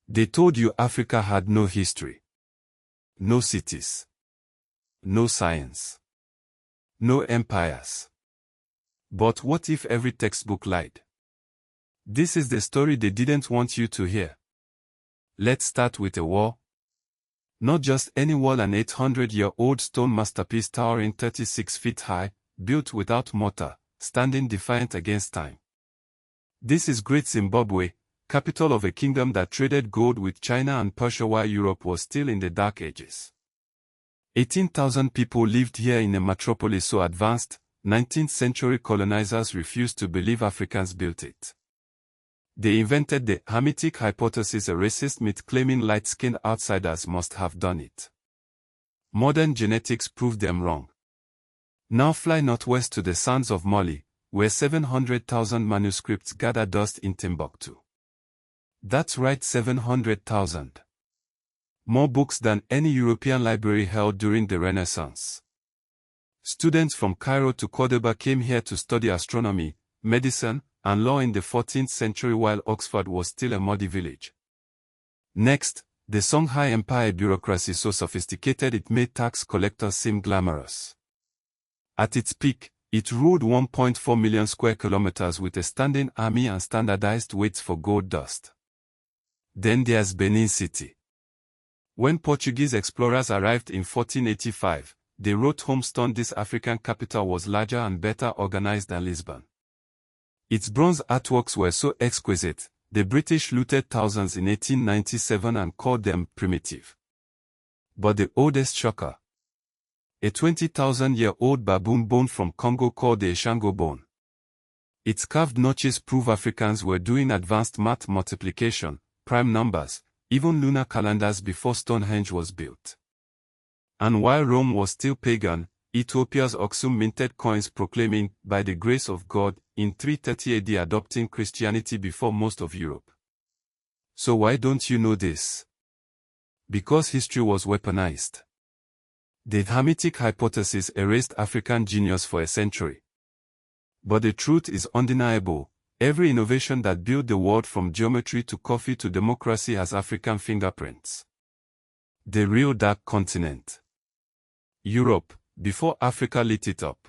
They told you Africa had no history, no cities, no science, no empires. But what if every textbook lied? This is the story they didn't want you to hear. Let's start with a wall. Not just any wall, an 800-year-old stone masterpiece towering 36 feet high, built without mortar, standing defiant against time. This is Great Zimbabwe, capital of a kingdom that traded gold with China and Persia while Europe was still in the Dark Ages. 18,000 people lived here in a metropolis so advanced, 19th-century colonizers refused to believe Africans built it. They invented the Hamitic hypothesis, a racist myth claiming light-skinned outsiders must have done it. Modern genetics proved them wrong. Now fly northwest to the sands of Mali, where 700,000 manuscripts gather dust in Timbuktu. That's right, 700,000. More books than any European library held during the Renaissance. Students from Cairo to Cordoba came here to study astronomy, medicine, and law in the 14th century while Oxford was still a muddy village. Next, the Songhai Empire bureaucracy so sophisticated it made tax collectors seem glamorous. At its peak, it ruled 1.4 million square kilometers with a standing army and standardized weights for gold dust. Then there's Benin City. When Portuguese explorers arrived in 1485, they wrote home stunned this African capital was larger and better organized than Lisbon. Its bronze artworks were so exquisite, the British looted thousands in 1897 and called them primitive. But the oldest shocker: a 20,000-year-old baboon bone from Congo called the Ishango bone. Its carved notches prove Africans were doing advanced math, multiplication, prime numbers, even lunar calendars before Stonehenge was built. And while Rome was still pagan, Ethiopia's Aksum minted coins proclaiming, by the grace of God, in 330 AD adopting Christianity before most of Europe. So why don't you know this? Because history was weaponized. The Hamitic hypothesis erased African genius for a century. But the truth is undeniable. Every innovation that built the world from geometry to coffee to democracy has African fingerprints. The real dark continent. Europe, before Africa lit it up.